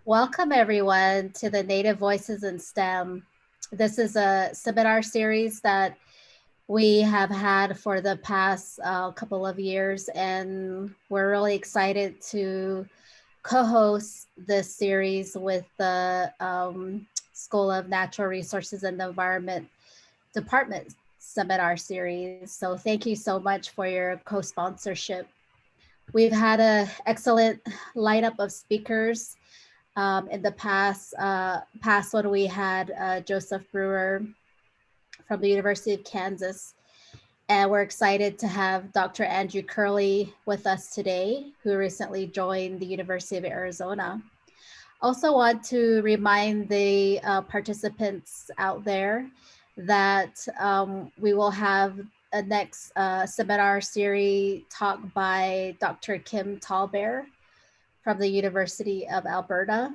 Welcome everyone to the Native Voices in STEM. This is a seminar series that we have had for the past couple of years, and we're really excited to co-host this series with the School of Natural Resources and the Environment Department seminar series. So thank you so much for your co-sponsorship. We've had an excellent lineup of speakers. In the past one, we had Joseph Brewer from the University of Kansas. And we're excited to have Dr. Andrew Curley with us today, who recently joined the University of Arizona. Also want to remind the participants out there that we will have a next seminar series talk by Dr. Kim Tallbear from the University of Alberta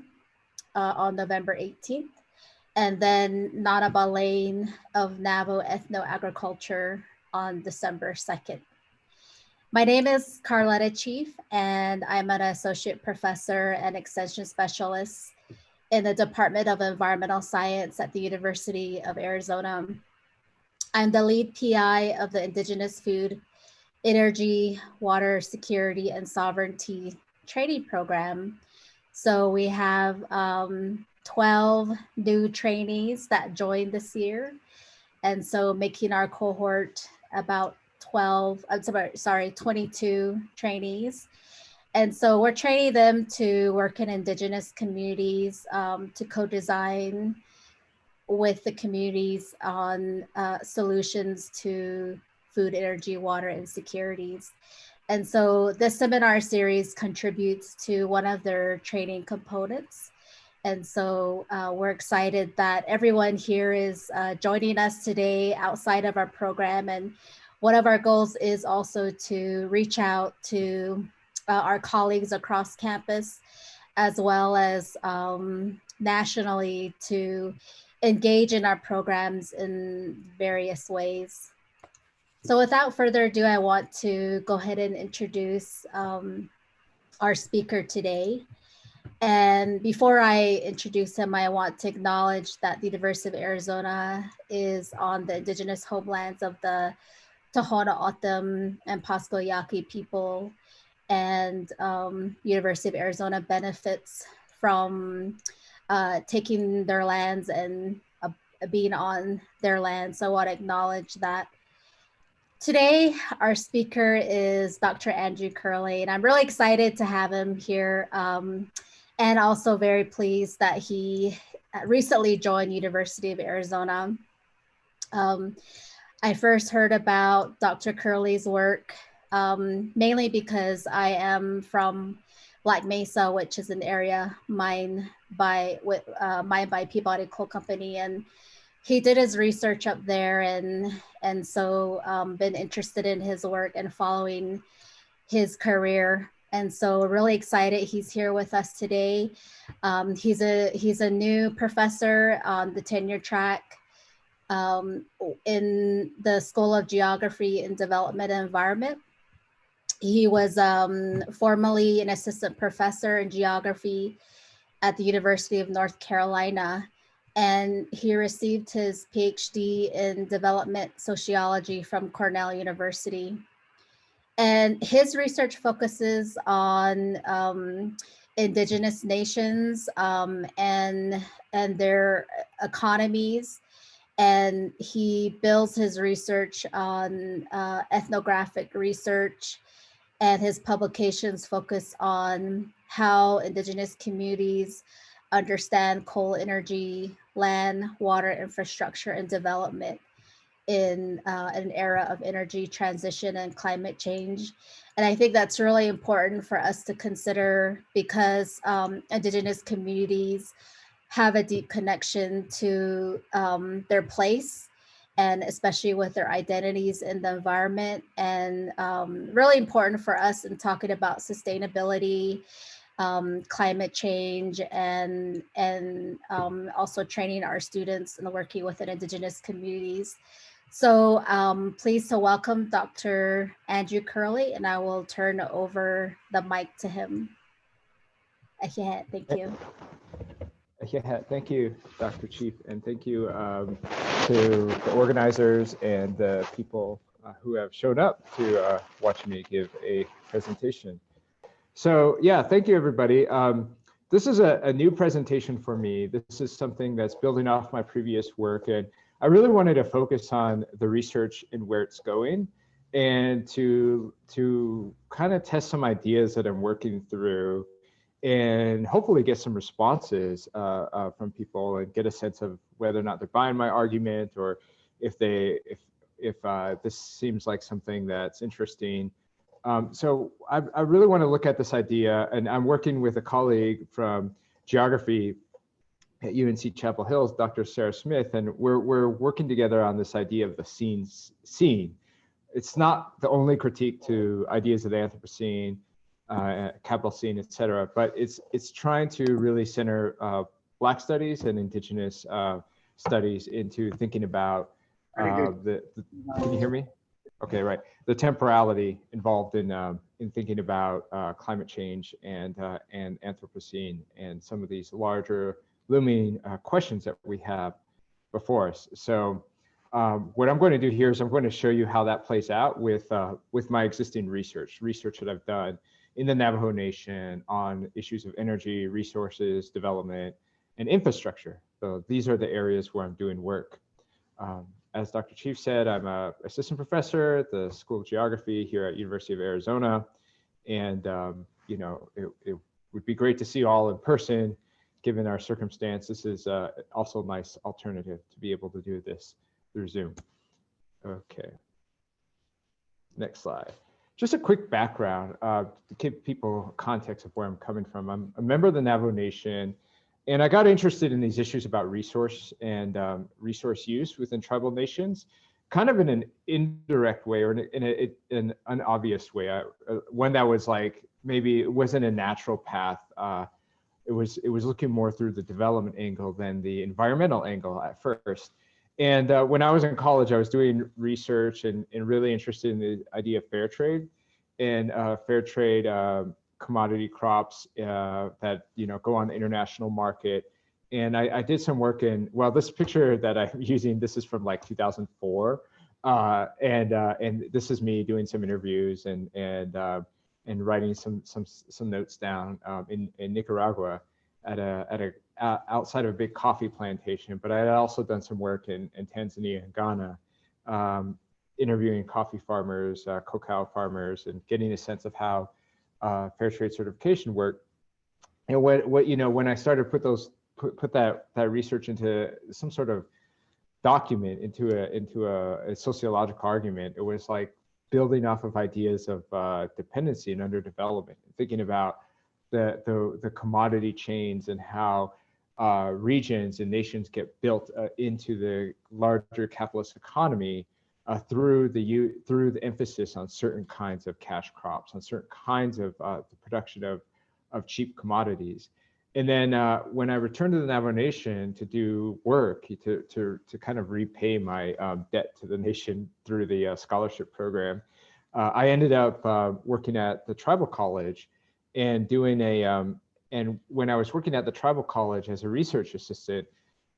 on November 18th. And then Nana Balain of Navajo Ethno-Agriculture on December 2nd. My name is Carletta Chief, and I'm an associate professor and extension specialist in the Department of Environmental Science at the University of Arizona. I'm the lead PI of the Indigenous Food, Energy, Water Security, and Sovereignty training program. So we have 12 new trainees that joined this year. And so making our cohort about 22 trainees. And so we're training them to work in Indigenous communities, to co-design with the communities on solutions to food, energy, water, and securities. And so this seminar series contributes to one of their training components. And so we're excited that everyone here is joining us today outside of our program. And one of our goals is also to reach out to our colleagues across campus, as well as nationally, to engage in our programs in various ways. So without further ado, I want to go ahead and introduce our speaker today. And before I introduce him, I want to acknowledge that the University of Arizona is on the indigenous homelands of the Tohono O'odham and Pasco Yaqui people. And University of Arizona benefits from taking their lands and being on their land. So I want to acknowledge that. Today, our speaker is Dr. Andrew Curley, and I'm really excited to have him here, and also very pleased that he recently joined University of Arizona. I first heard about Dr. Curley's work mainly because I am from Black Mesa, which is an area mined by Peabody Coal Company, and he did his research up there, and so been interested in his work and following his career. And so really excited he's here with us today. He's a new professor on the tenure track in the School of Geography and Development and Environment. He was formerly an assistant professor in geography at the University of North Carolina, and he received his PhD in development sociology from Cornell University. And his research focuses on indigenous nations and their economies. And he builds his research on ethnographic research, and his publications focus on how indigenous communities understand coal energy, land, water infrastructure, and development in an era of energy transition and climate change. And I think that's really important for us to consider because indigenous communities have a deep connection to their place, and especially with their identities in the environment, and really important for us in talking about sustainability, climate change, and also training our students and working with indigenous communities. So pleased to welcome Dr. Andrew Curley, and I will turn over the mic to him. Yeah, thank you. Yeah, thank you, Dr. Chief, and thank you to the organizers and the people who have shown up to watch me give a presentation. So yeah, thank you, everybody. This is a new presentation for me. This is something that's building off my previous work, and I really wanted to focus on the research and where it's going, and to kind of test some ideas that I'm working through, and hopefully get some responses from people and get a sense of whether or not they're buying my argument, or if this seems like something that's interesting. So I really want to look at this idea, and I'm working with a colleague from geography at UNC Chapel Hill, Dr. Sarah Smith, and we're working together on this idea of the scene. It's not the only critique to ideas of the Anthropocene, capital scene, et cetera, but it's trying to really center Black studies and Indigenous studies into thinking about can you hear me? Okay, right. The temporality involved in thinking about climate change and Anthropocene and some of these larger looming questions that we have before us. So what I'm going to do here is I'm going to show you how that plays out with my existing research that I've done in the Navajo Nation on issues of energy, resources, development, and infrastructure. So these are the areas where I'm doing work. As Dr. Chief said, I'm an assistant professor at the School of Geography here at University of Arizona. And, you know, it would be great to see you all in person, given our circumstance. This is also a nice alternative to be able to do this through Zoom. Okay. Next slide. Just a quick background to give people context of where I'm coming from. I'm a member of the Navajo Nation, and I got interested in these issues about resource and resource use within tribal nations, kind of in an indirect way, or in an unobvious way. One that was like, maybe it wasn't a natural path. It was looking more through the development angle than the environmental angle at first. And when I was in college, I was doing research and really interested in the idea of fair trade and fair trade commodity crops that go on the international market. And I did some work in, well, this picture that I'm using, this is from like 2004, and this is me doing some interviews and writing some notes down in Nicaragua at outside of a big coffee plantation. But I had also done some work in Tanzania and Ghana, interviewing coffee farmers, cacao farmers, and getting a sense of how fair trade certification worked. And when I started to put that research into some sort of document, into a sociological argument, it was like building off of ideas of dependency and underdevelopment, thinking about the commodity chains and how regions and nations get built into the larger capitalist economy through the emphasis on certain kinds of cash crops, on certain kinds of the production of cheap commodities. And then when I returned to the Navajo Nation to do work, to kind of repay my debt to the nation through the scholarship program, I ended up working at the tribal college and doing and when I was working at the tribal college as a research assistant,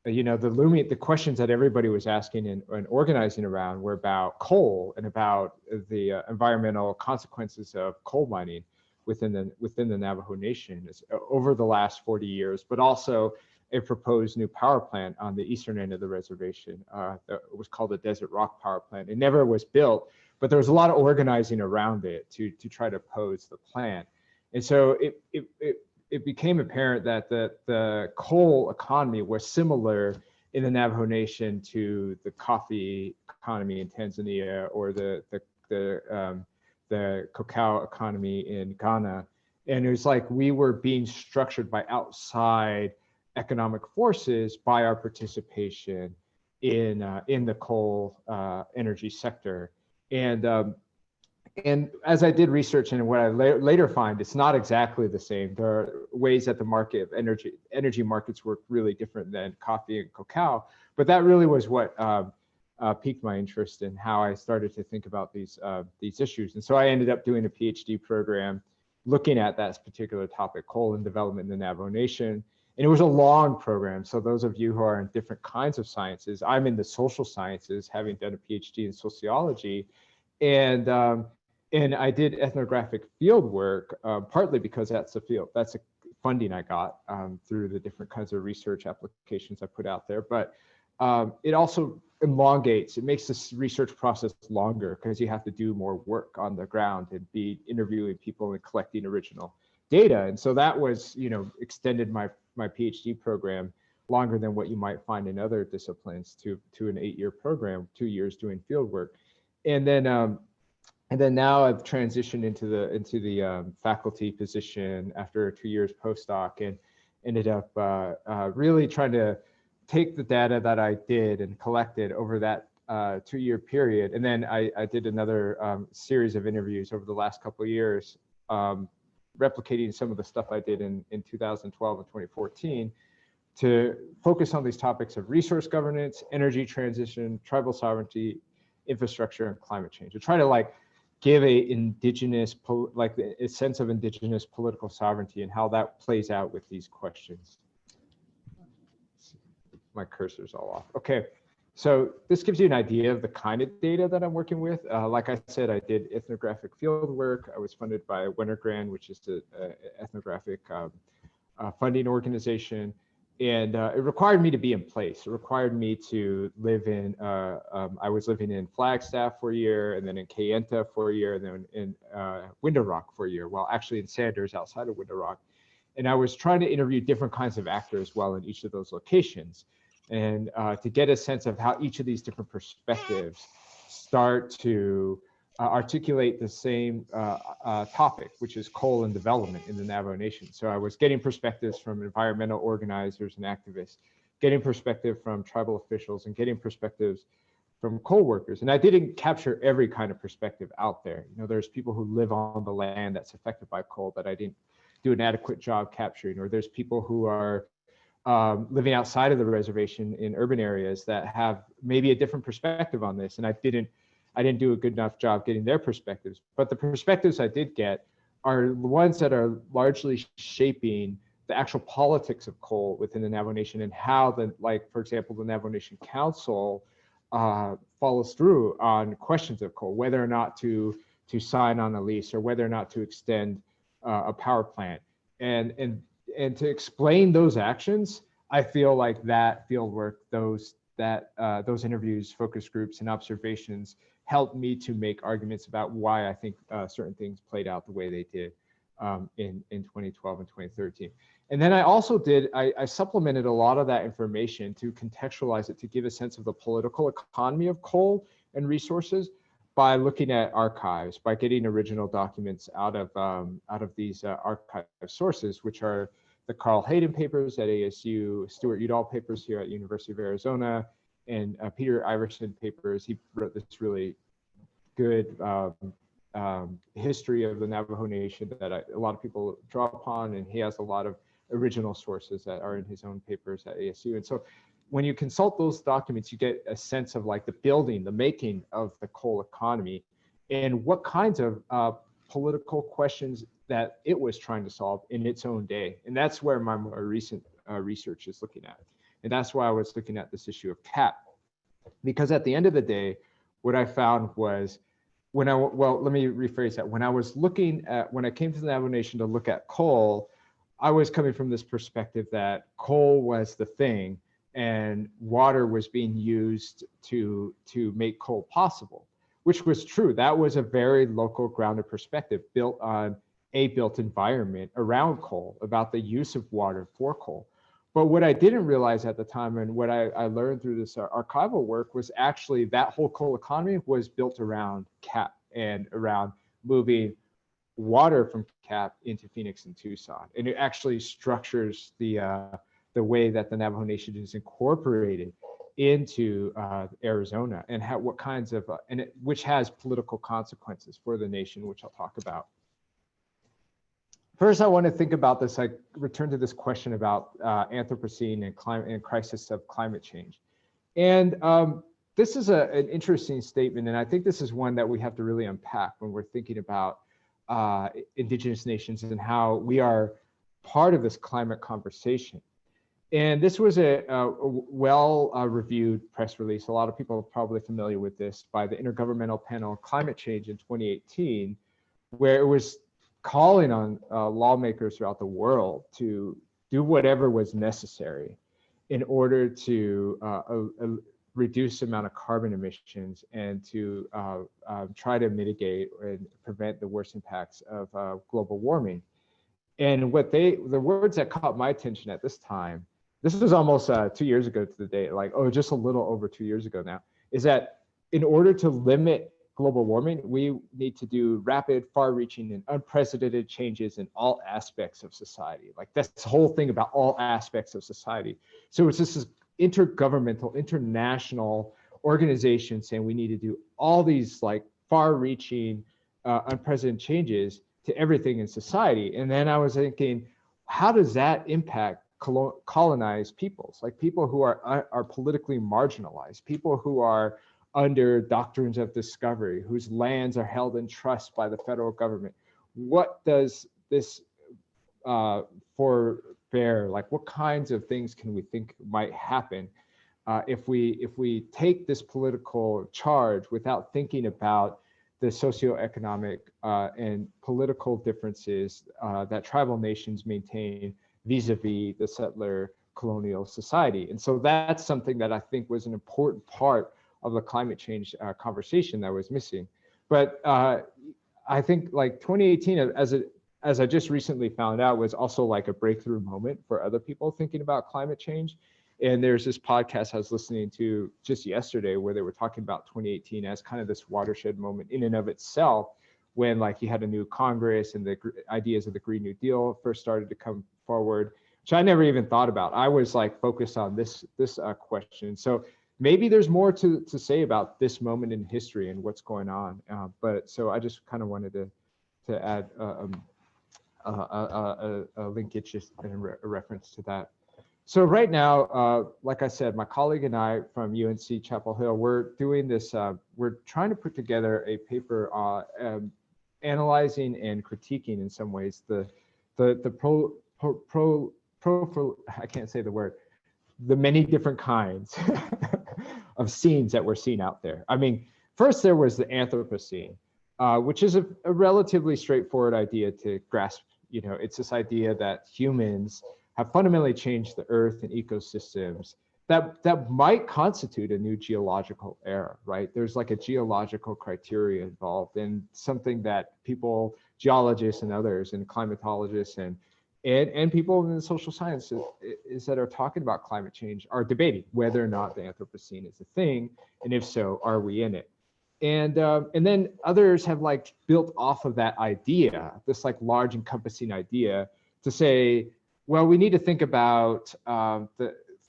the questions that everybody was asking and organizing around were about coal and about the environmental consequences of coal mining within the Navajo Nation over the last 40 years, but also a proposed new power plant on the eastern end of the reservation. It was called the Desert Rock Power Plant. It never was built, but there was a lot of organizing around it to try to oppose the plant. And so it became apparent that the coal economy was similar in the Navajo Nation to the coffee economy in Tanzania or the cacao economy in Ghana. And it was like we were being structured by outside economic forces by our participation in the coal energy sector. And as I did research and what I later find, it's not exactly the same. There are ways that the market of energy markets work really different than coffee and cacao. But that really was what piqued my interest in how I started to think about these issues. And so I ended up doing a PhD program looking at that particular topic, coal and development in the Navajo Nation. And it was a long program. So those of you who are in different kinds of sciences, I'm in the social sciences, having done a PhD in sociology. And I did ethnographic field work, partly because that's the field, that's the funding I got through the different kinds of research applications I put out there. But it also elongates, it makes this research process longer because you have to do more work on the ground and be interviewing people and collecting original data. And so that was, extended my PhD program longer than what you might find in other disciplines to an 8-year program, 2 years doing field work. And then now I've transitioned into the faculty position after 2 years postdoc, and ended up really trying to take the data that I did and collected over that 2-year period. And then I did another series of interviews over the last couple of years, replicating some of the stuff I did in 2012 and 2014 to focus on these topics of resource governance, energy transition, tribal sovereignty, infrastructure, and climate change. To try to give a sense of indigenous political sovereignty and how that plays out with these questions. My cursor's all off. Okay, so this gives you an idea of the kind of data that I'm working with. Like I said, I did ethnographic field work. I was funded by Wintergrand, which is the ethnographic funding organization. And it required me to be in place. It required me to live in, I was living in Flagstaff for a year, and then in Kayenta for a year, and then in Window Rock for a year. Well, actually in Sanders outside of Window Rock. And I was trying to interview different kinds of actors while in each of those locations. And to get a sense of how each of these different perspectives start to articulate the same topic, which is coal and development in the Navajo Nation. So I was getting perspectives from environmental organizers and activists, getting perspective from tribal officials, and getting perspectives from coal workers. And I didn't capture every kind of perspective out there. There's people who live on the land that's affected by coal that I didn't do an adequate job capturing, or there's people who are living outside of the reservation in urban areas that have maybe a different perspective on this. And I didn't do a good enough job getting their perspectives. But the perspectives I did get are the ones that are largely shaping the actual politics of coal within the Navajo Nation, and how for example, the Navajo Nation Council follows through on questions of coal, whether or not to sign on a lease, or whether or not to extend a power plant. And to explain those actions, I feel like that fieldwork, those interviews, focus groups, and observations helped me to make arguments about why I think certain things played out the way they did in 2012 and 2013. And then I also I supplemented a lot of that information to contextualize it, to give a sense of the political economy of coal and resources by looking at archives, by getting original documents out of these archive sources, which are the Carl Hayden papers at ASU, Stuart Udall papers here at University of Arizona, and Peter Iverson papers. He wrote this really good history of the Navajo Nation that a lot of people draw upon, and he has a lot of original sources that are in his own papers at ASU. And so when you consult those documents, you get a sense of the making of the coal economy, and what kinds of political questions that it was trying to solve in its own day. And that's where my more recent research is looking at. And that's why I was looking at this issue of CAP. Because at the end of the day, what I found was, let me rephrase that. When I came to the Navajo Nation to look at coal, I was coming from this perspective that coal was the thing, and water was being used to make coal possible, which was true. That was a very local, grounded perspective built on a built environment around coal, about the use of water for coal. But what I didn't realize at the time, and what I learned through this archival work, was actually that whole coal economy was built around CAP and around moving water from CAP into Phoenix and Tucson. And it actually structures the way that the Navajo Nation is incorporated into Arizona, and what kinds of, which has political consequences for the nation, which I'll talk about. First, I want to think about this, return to this question about Anthropocene and climate and crisis of climate change. And this is an interesting statement, and I think this is one that we have to really unpack when we're thinking about indigenous nations and how we are part of this climate conversation. And this was a well-reviewed press release. A lot of people are probably familiar with this, by the Intergovernmental Panel on Climate Change in 2018, where it was calling on lawmakers throughout the world to do whatever was necessary in order to reduce the amount of carbon emissions and to try to mitigate and prevent the worst impacts of global warming. And the words that caught my attention at this time, this was almost 2 years ago to the day, like, oh, just a little over 2 years ago now, is that in order to limit global warming, we need to do rapid, far-reaching, and unprecedented changes in all aspects of society. Like, that's the whole thing about all aspects of society. So it's just this intergovernmental, international organization saying we need to do all these like far-reaching, unprecedented changes to everything in society. And then I was thinking, how does that impact colonized peoples, like people who are politically marginalized, people who are under doctrines of discovery, whose lands are held in trust by the federal government? What does this forbear? Like, what kinds of things can we think might happen if we take this political charge without thinking about the socioeconomic and political differences that tribal nations maintain vis-a-vis the settler colonial society? And so that's something that I think was an important part of the climate change conversation that was missing. But I think like 2018, as I just recently found out, was also like a breakthrough moment for other people thinking about climate change. And there's this podcast I was listening to just yesterday where they were talking about 2018 as kind of this watershed moment in and of itself, when like you had a new Congress and the ideas of the Green New Deal first started to come forward, which I never even thought about. I was like focused on this question. So maybe there's more to say about this moment in history and what's going on. But so I just kind of wanted to add a linkage and a reference to that. So right now, like I said, my colleague and I from UNC Chapel Hill, we're doing this, we're trying to put together a paper analyzing and critiquing in some ways the I can't say the word, the many different kinds of scenes that we're seeing out there. I mean, first there was the Anthropocene, which is a relatively straightforward idea to grasp. You know, it's this idea that humans have fundamentally changed the earth and ecosystems that might constitute a new geological era, right? There's like a geological criteria involved, and something that people, geologists and others, and climatologists and people in the social sciences that are talking about climate change are debating whether or not the Anthropocene is a thing, and if so, are we in it? And then others have like built off of that idea, this like large encompassing idea, to say, well, we need to think about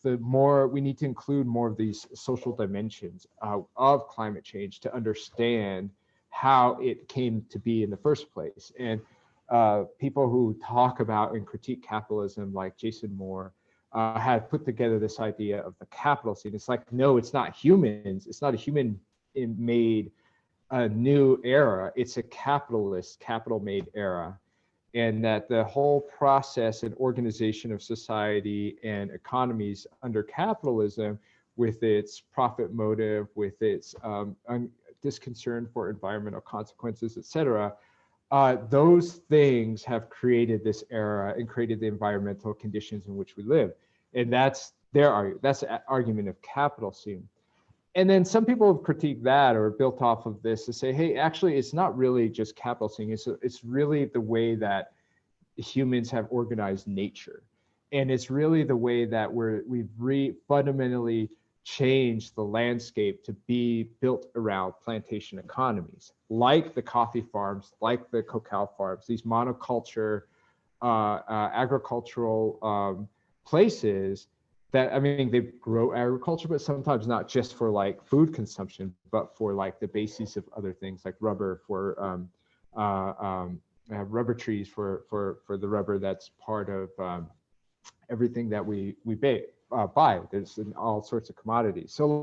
we need to include more of these social dimensions of climate change to understand how it came to be in the first place. And people who talk about and critique capitalism, like Jason Moore, have put together this idea of the capital scene. It's like, no, it's not humans. It's not a human-made new era. It's a capitalist, capital-made era. And that the whole process and organization of society and economies under capitalism, with its profit motive, with its disconcern for environmental consequences, et cetera, those things have created this era and created the environmental conditions in which we live. And that's the argument of capital scene. And then some people have critiqued that or built off of this to say, hey, actually, it's not really just capital scene. It's really the way that humans have organized nature. And it's really the way that we've fundamentally changed the landscape to be built around plantation economies, like the coffee farms, like the cacao farms, these monoculture agricultural places that, I mean, they grow agriculture, but sometimes not just for like food consumption, but for like the basis of other things like rubber, for rubber trees, for the rubber that's part of everything that we buy. There's all sorts of commodities. So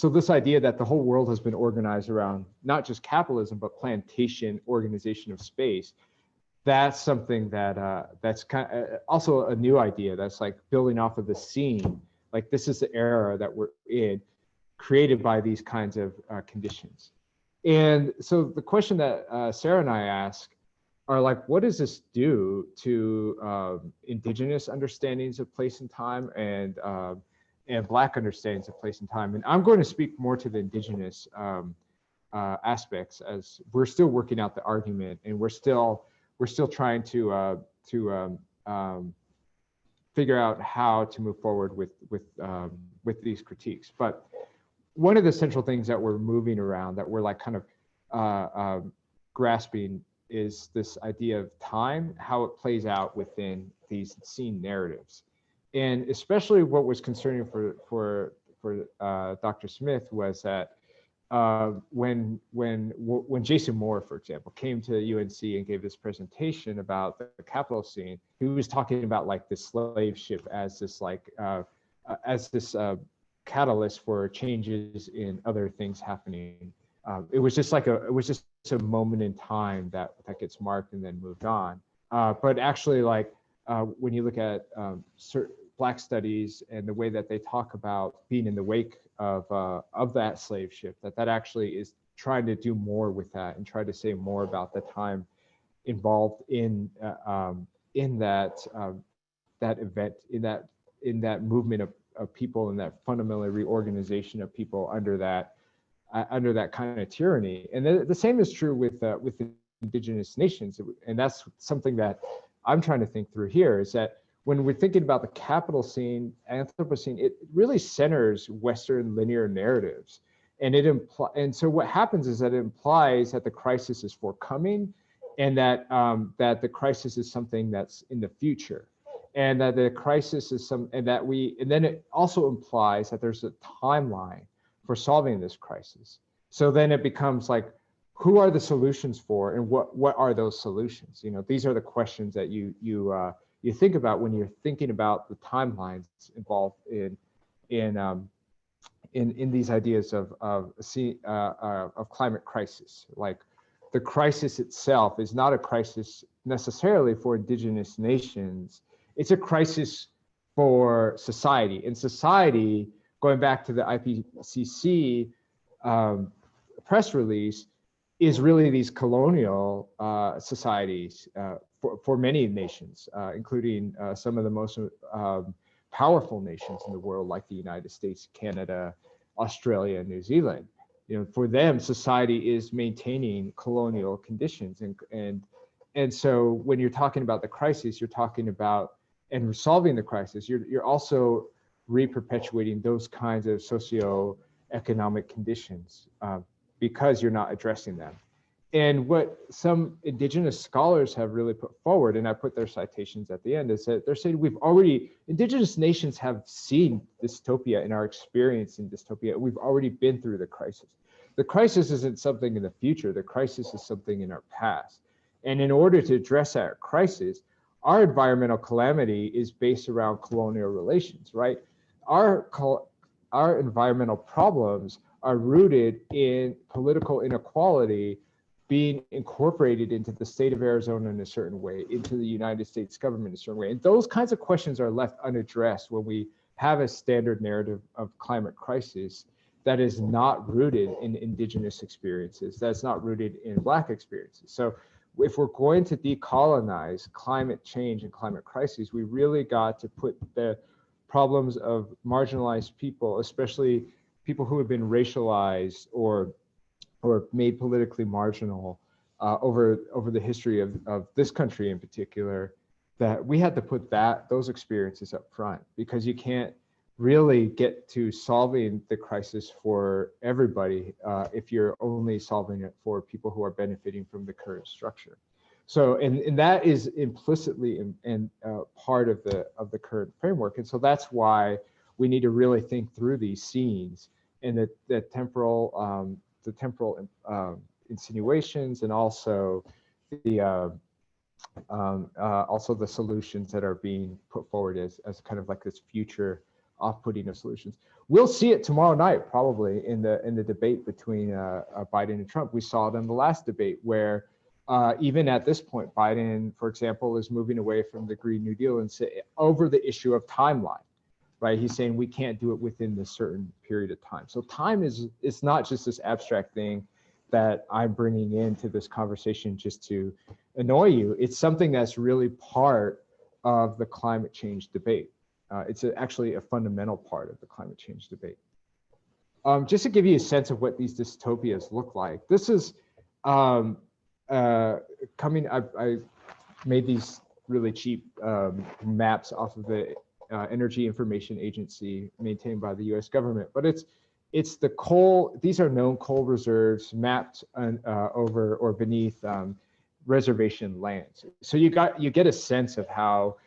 this idea that the whole world has been organized around not just capitalism, but plantation organization of space, that's something that that's kind of also a new idea that's like building off of the scene. Like this is the era that we're in, created by these kinds of conditions. And so the question that Sarah and I ask are like, what does this do to indigenous understandings of place and time and Black understandings of place and time? And I'm going to speak more to the indigenous aspects, as we're still working out the argument, and we're still trying to figure out how to move forward with these critiques. But one of the central things that we're moving around, that we're like kind of grasping, is this idea of time, how it plays out within these scene narratives. And especially what was concerning for Dr. Smith was that when Jason Moore, for example, came to UNC and gave this presentation about the capital scene, he was talking about like the slave ship as this like as this catalyst for changes in other things happening. It was just a moment in time that gets marked and then moved on. But actually, like when you look at Black studies and the way that they talk about being in the wake of that slave ship, that actually is trying to do more with that and try to say more about the time involved in that event, in that movement of people, and that fundamental reorganization of people under that kind of tyranny. And the same is true with indigenous nations. And that's something that I'm trying to think through here, is that when we're thinking about the capital scene, Anthropocene, it really centers Western linear narratives. And so what happens is that it implies that the crisis is forthcoming, and that the crisis is something that's in the future, and that the crisis is and then it also implies that there's a timeline for solving this crisis. So then it becomes like, who are the solutions for, and what are those solutions? You know, these are the questions that you think about when you're thinking about the timelines involved in these ideas of climate crisis. Like, the crisis itself is not a crisis necessarily for indigenous nations. It's a crisis for society. And society, going back to the IPCC press release, is really these colonial societies for many nations, including some of the most powerful nations in the world, like the United States, Canada, Australia, and New Zealand. You know, for them, society is maintaining colonial conditions, and so when you're talking about the crisis, you're talking about and resolving the crisis. You're also re-perpetuating those kinds of socio-economic conditions because you're not addressing them. And what some indigenous scholars have really put forward, and I put their citations at the end, is that they're saying indigenous nations have seen dystopia in our experience in dystopia. We've already been through the crisis. The crisis isn't something in the future. The crisis is something in our past. And in order to address that crisis, our environmental calamity is based around colonial relations, right? Our environmental problems are rooted in political inequality being incorporated into the state of Arizona in a certain way, into the United States government in a certain way. And those kinds of questions are left unaddressed when we have a standard narrative of climate crisis that is not rooted in indigenous experiences, that's not rooted in Black experiences. So if we're going to decolonize climate change and climate crises, we really got to put the problems of marginalized people, especially people who have been racialized or made politically marginal over the history of this country in particular, that we had to put those experiences up front, because you can't really get to solving the crisis for everybody if you're only solving it for people who are benefiting from the current structure. So, and that is implicitly in part of the current framework. And so that's why we need to really think through these scenes and the temporal insinuations, and also the solutions that are being put forward as kind of like this future off-putting of solutions. We'll see it tomorrow night, probably in the debate between Biden and Trump. We saw it in the last debate, where even at this point, Biden, for example, is moving away from the Green New Deal and say, over the issue of timeline, right? He's saying we can't do it within this certain period of time. So time it's not just this abstract thing that I'm bringing into this conversation just to annoy you. It's something that's really part of the climate change debate. It's actually a fundamental part of the climate change debate. Just to give you a sense of what these dystopias look like, this is I made these really cheap maps off of the Energy Information Agency maintained by the US government, but it's the coal, these are known coal reserves mapped over or beneath reservation lands. So you get a sense of how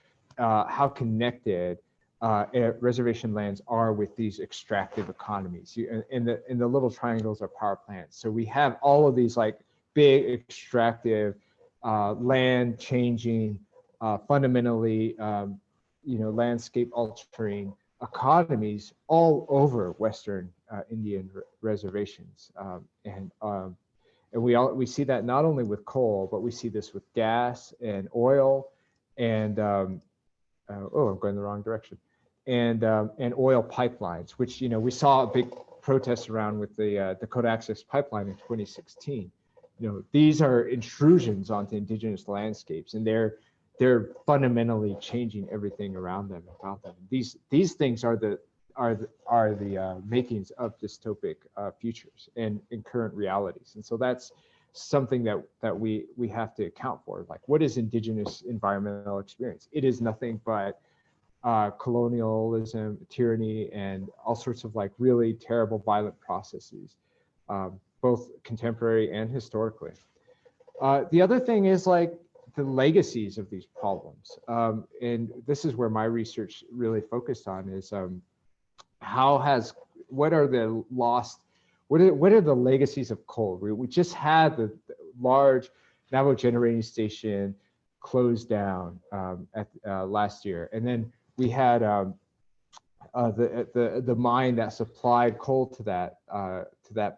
connected reservation lands are with these extractive economies. In the little triangles are power plants. So we have all of these like big extractive land changing, fundamentally landscape altering economies all over Western Indian reservations, and we see that not only with coal, but we see this with gas and oil, and I'm going the wrong direction, and oil pipelines, which we saw a big protest around with the Dakota Access Pipeline in 2016. These are intrusions onto indigenous landscapes, and they're fundamentally changing everything around them, about them. These things are the makings of dystopic futures and in current realities. And so that's something that we have to account for. Like, what is indigenous environmental experience? It is nothing but colonialism, tyranny, and all sorts of like really terrible violent processes, both contemporary and historically. The other thing is like the legacies of these problems. And this is where my research really focused on is what are the legacies of coal? We just had the large Navajo generating station closed down last year. And then we had the mine that supplied coal to that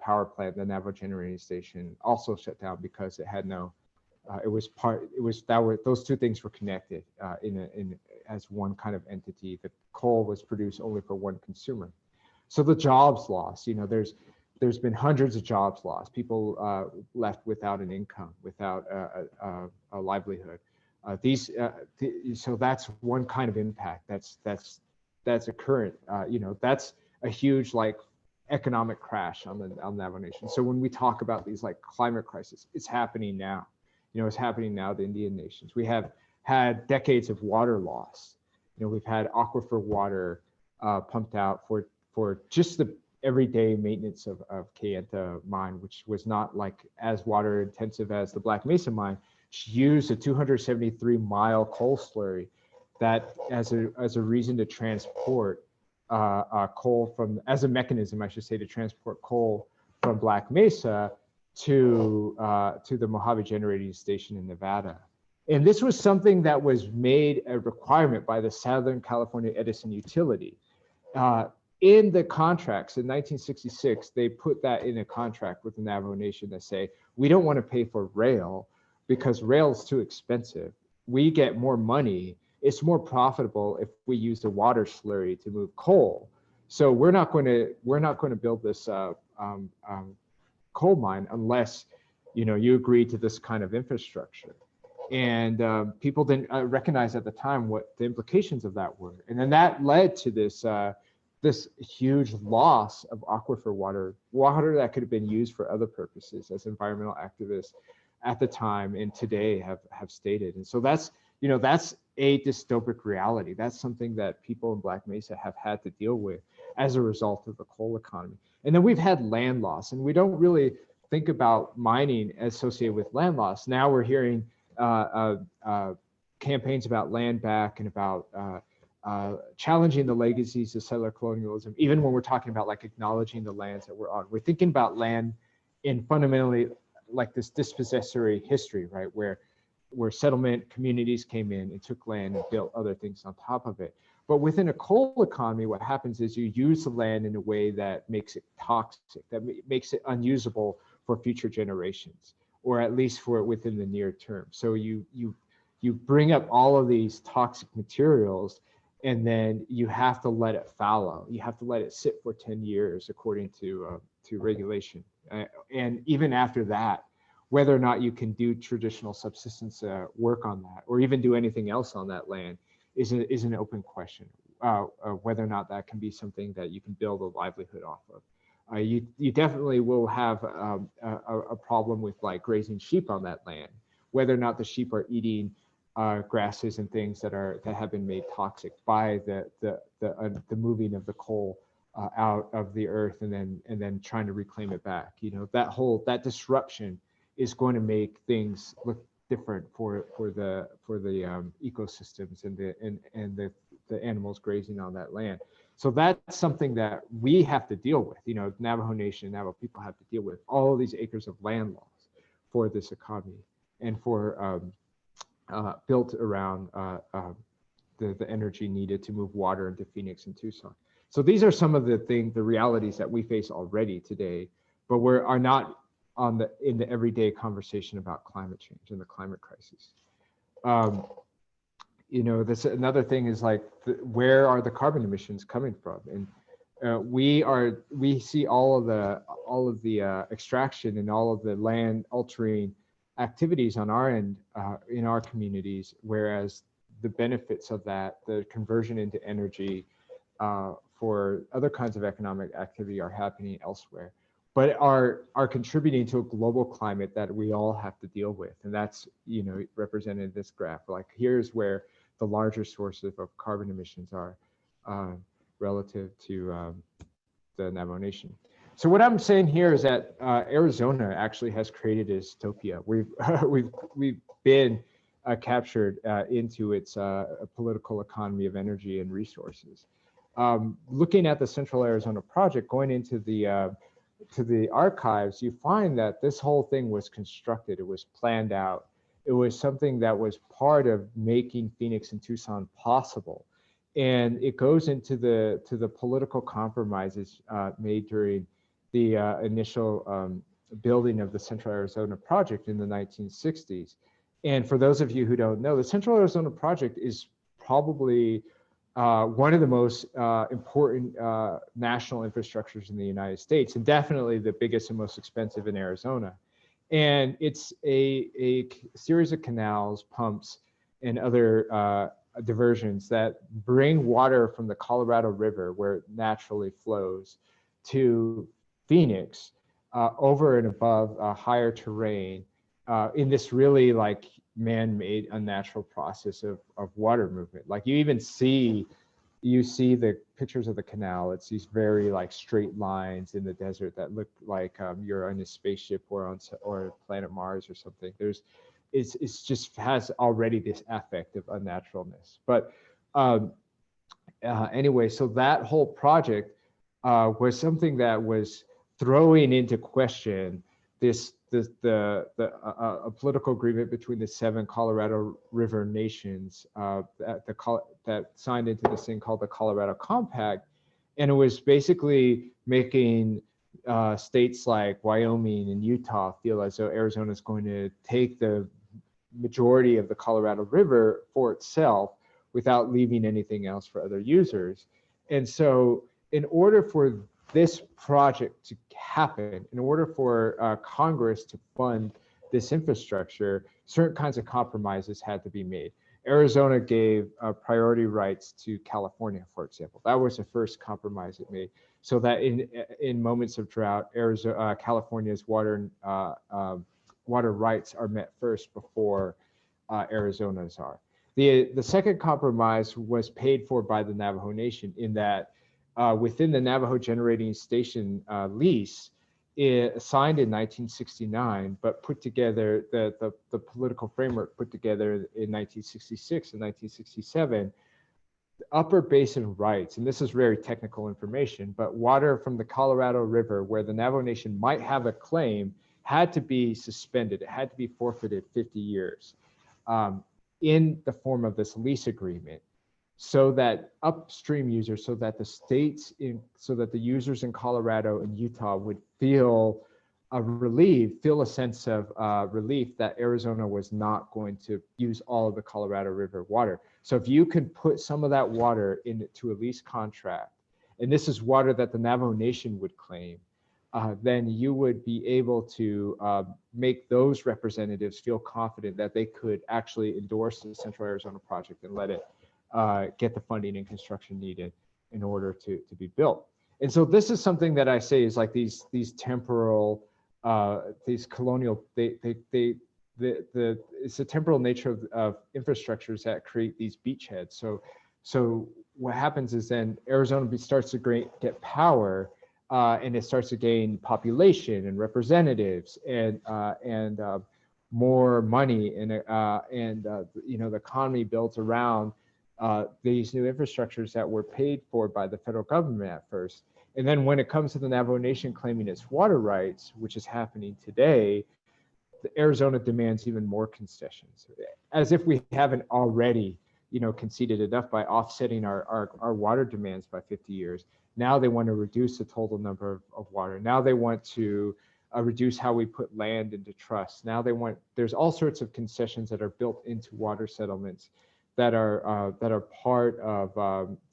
power plant, the Navajo generating station, also shut down because it had no. Those two things were connected as one kind of entity. The coal was produced only for one consumer. So the jobs lost. There's been hundreds of jobs lost. People left without an income, without a livelihood. So that's one kind of impact. That's a current. That's a huge like economic crash on the Navajo Nation. So when we talk about these like climate crisis, it's happening now. It's happening now. The Indian nations. We have had decades of water loss. We've had aquifer water pumped out for just the everyday maintenance of Kayenta mine, which was not like as water intensive as the Black Mesa mine. She used a 273-mile coal slurry that as a reason to transport coal as a mechanism, I should say, to transport coal from Black Mesa to the Mojave generating station in Nevada. And this was something that was made a requirement by the Southern California Edison utility. In the contracts in 1966, they put that in a contract with the Navajo Nation that say, we don't want to pay for rail because rail is too expensive. We get more money. It's more profitable if we use the water slurry to move coal. So we're not going to build this coal mine unless you agree to this kind of infrastructure. And people didn't recognize at the time what the implications of that were. And then that led to this huge loss of aquifer water that could have been used for other purposes, as environmental activists at the time and today have stated. And so that's a dystopic reality. That's something that people in Black Mesa have had to deal with as a result of the coal economy. And then we've had land loss, and we don't really think about mining associated with land loss. Now we're hearing campaigns about land back and about challenging the legacies of settler colonialism, even when we're talking about like acknowledging the lands that we're on. We're thinking about land in fundamentally like this dispossessory history, right? Where settlement communities came in and took land and built other things on top of it. But within a coal economy, what happens is you use the land in a way that makes it toxic, that makes it unusable for future generations. or at least for within the near term. So you bring up all of these toxic materials, and then you have to let it fallow. You have to let it sit for 10 years according to regulation. And even after that, whether or not you can do traditional subsistence work on that, or even do anything else on that land, is an open question. Whether or not that can be something that you can build a livelihood off of. You definitely will have a problem with like grazing sheep on that land, whether or not the sheep are eating grasses and things that have been made toxic by the moving of the coal out of the earth, and then trying to reclaim it back. You know, that disruption is going to make things look different for the ecosystems and the animals grazing on that land. So that's something that we have to deal with. You know, Navajo Nation, Navajo people have to deal with all of these acres of land loss for this economy, and for built around the energy needed to move water into Phoenix and Tucson. So these are some of the realities that we face already today, but are not in the everyday conversation about climate change and the climate crisis. You know, another thing is like, where are the carbon emissions coming from? And we see all of the extraction and all of the land altering activities on our end in our communities, whereas the benefits of that, the conversion into energy for other kinds of economic activity, are happening elsewhere, but are contributing to a global climate that we all have to deal with. And that's, you know, represented in this graph. Like, here's where the larger sources of carbon emissions are relative to the Navajo Nation. So what I'm saying here is that Arizona actually has created a dystopia. We've been captured into its political economy of energy and resources. Looking at the Central Arizona Project, going into the archives, you find that this whole thing was constructed. It was planned out. It was something that was part of making Phoenix and Tucson possible. And it goes into the political compromises made during the initial building of the Central Arizona Project in the 1960s. And for those of you who don't know, the Central Arizona Project is probably one of the most important national infrastructures in the United States, and definitely the biggest and most expensive in Arizona. And it's a series of canals, pumps, and other diversions that bring water from the Colorado River, where it naturally flows, to Phoenix over and above higher terrain in this really like man-made unnatural process of water movement. Like, you see the pictures of the canal. It's these very like straight lines in the desert that look like you're on a spaceship or planet Mars or something. It's just has already this affect of unnaturalness. But anyway, so that whole project was something that was throwing into question a political agreement between the 7 Colorado River nations that signed into this thing called the Colorado Compact. And it was basically making states like Wyoming and Utah feel as though Arizona is going to take the majority of the Colorado River for itself without leaving anything else for other users. And so in order for this project to happen, in order for Congress to fund this infrastructure, certain kinds of compromises had to be made. Arizona gave priority rights to California, for example. That was the first compromise it made, so that in moments of drought, California's water rights are met first before Arizona's are. The second compromise was paid for by the Navajo Nation, in that within the Navajo Generating Station lease, signed in 1969, but put together, the political framework put together in 1966 and 1967, upper basin rights, and this is very technical information, but water from the Colorado River, where the Navajo Nation might have a claim, had to be suspended. It had to be forfeited 50 years in the form of this lease agreement, so that upstream users, so that the users in Colorado and Utah would feel feel a sense of relief that Arizona was not going to use all of the Colorado River water. So if you could put some of that water into a lease contract, and this is water that the Navajo Nation would claim, then you would be able to make those representatives feel confident that they could actually endorse the Central Arizona project and let it get the funding and construction needed in order to be built. And so this is something that I say is like these temporal, these colonial, it's the temporal nature of infrastructures that create these beachheads. So what happens is then Arizona starts to get power, and it starts to gain population and representatives and more money, and you know, the economy built around these new infrastructures that were paid for by the federal government at first. And then when it comes to the Navajo Nation claiming its water rights, which is happening today, the Arizona demands even more concessions, as if we haven't already, you know, conceded enough by offsetting our water demands by 50 years. Now they want to reduce the total number of water. Now they want to reduce how we put land into trust. Now there's all sorts of concessions that are built into water settlements that are part of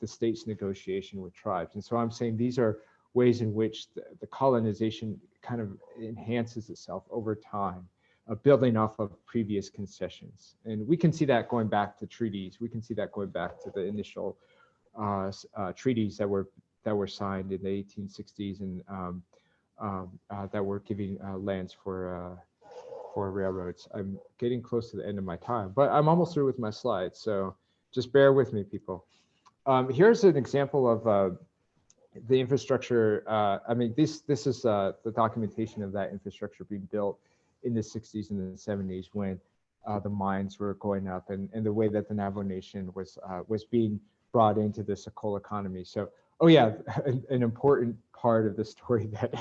the state's negotiation with tribes. And so I'm saying these are ways in which the colonization kind of enhances itself over time, building off of previous concessions. And we can see that going back to treaties. We can see that going back to the initial treaties that were signed in the 1860s and that were giving lands for railroads. I'm getting close to the end of my time, but I'm almost through with my slides, so just bear with me, people. Here's an example of the infrastructure. I mean, this is the documentation of that infrastructure being built in the 60s and the 70s when the mines were going up, and the way that the Navajo Nation was being brought into this whole economy. So, oh yeah, an important part of the story that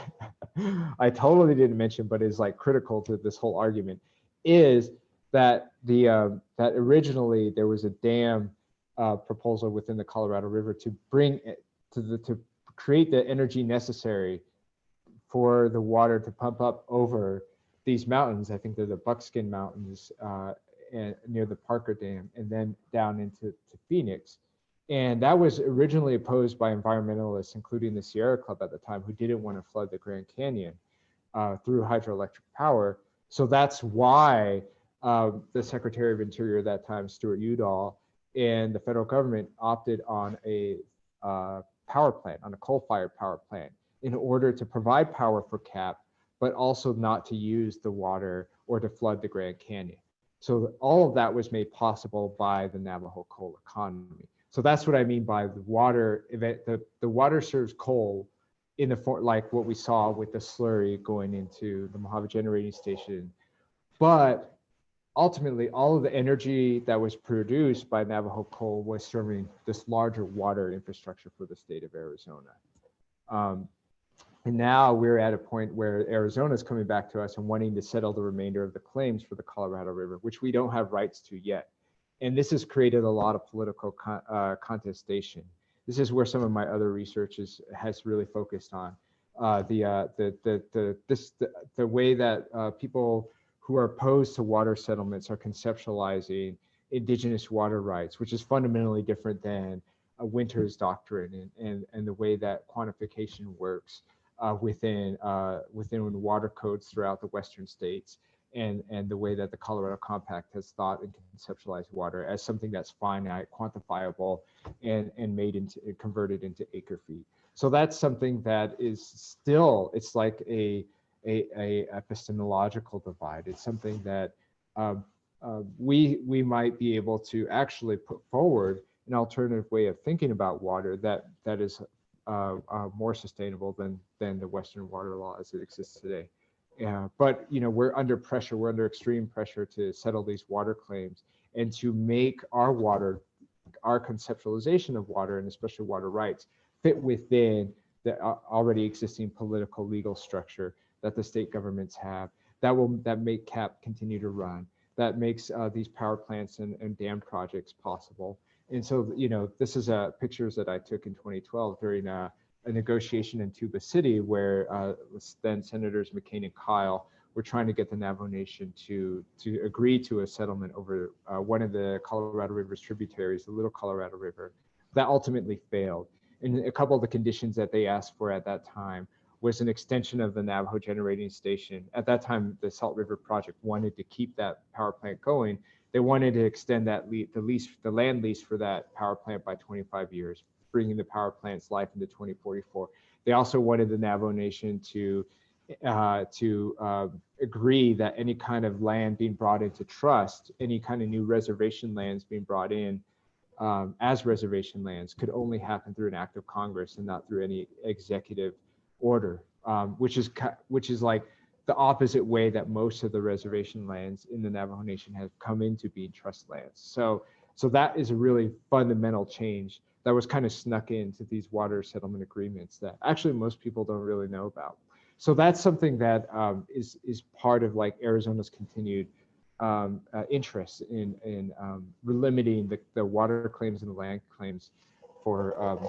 I totally didn't mention, but is like critical to this whole argument, is that that originally there was a dam proposal within the Colorado River to bring it to create the energy necessary for the water to pump up over these mountains. I think they're the Buckskin Mountains and near the Parker Dam, and then down into Phoenix. And that was originally opposed by environmentalists, including the Sierra Club at the time, who didn't want to flood the Grand Canyon through hydroelectric power. So that's why the Secretary of Interior at that time, Stuart Udall, and the federal government opted on a power plant, on a coal-fired power plant, in order to provide power for CAP, but also not to use the water or to flood the Grand Canyon. So all of that was made possible by the Navajo coal economy. So that's what I mean by the water event. The water serves coal in the form, like what we saw with the slurry going into the Mojave Generating Station. But ultimately, all of the energy that was produced by Navajo coal was serving this larger water infrastructure for the state of Arizona. And now we're at a point where Arizona is coming back to us and wanting to settle the remainder of the claims for the Colorado River, which we don't have rights to yet. And this has created a lot of political contestation. This is where some of my other research has really focused on the way that people who are opposed to water settlements are conceptualizing indigenous water rights, which is fundamentally different than Winter's doctrine and the way that quantification works within water codes throughout the Western states. And the way that the Colorado Compact has thought and conceptualized water as something that's finite, quantifiable, and converted into acre feet. So that's something that is still, it's like a epistemological divide. It's something that we might be able to actually put forward an alternative way of thinking about water that is more sustainable than the Western water law as it exists today. Yeah, but you know, we're under pressure. We're under extreme pressure to settle these water claims and to make our water, our conceptualization of water, and especially water rights, fit within the already existing political legal structure that the state governments have. That make CAP continue to run. That makes these power plants and dam projects possible. And so, you know, this is pictures that I took in 2012 during a a negotiation in Tuba City where then Senators McCain and Kyle were trying to get the Navajo Nation to agree to a settlement over one of the Colorado River's tributaries, the Little Colorado River. That ultimately failed. And a couple of the conditions that they asked for at that time was an extension of the Navajo generating station. At that time, the Salt River Project wanted to keep that power plant going. They wanted to extend that the land lease for that power plant by 25 years, bringing the power plant's life into 2044. They also wanted the Navajo Nation to agree that any kind of land being brought into trust, any kind of new reservation lands being brought in as reservation lands could only happen through an act of Congress and not through any executive order, which is like the opposite way that most of the reservation lands in the Navajo Nation have come into being trust lands. So that is a really fundamental change that was kind of snuck into these water settlement agreements that actually most people don't really know about. So that's something that is part of like Arizona's continued interest in limiting the water claims and the land claims for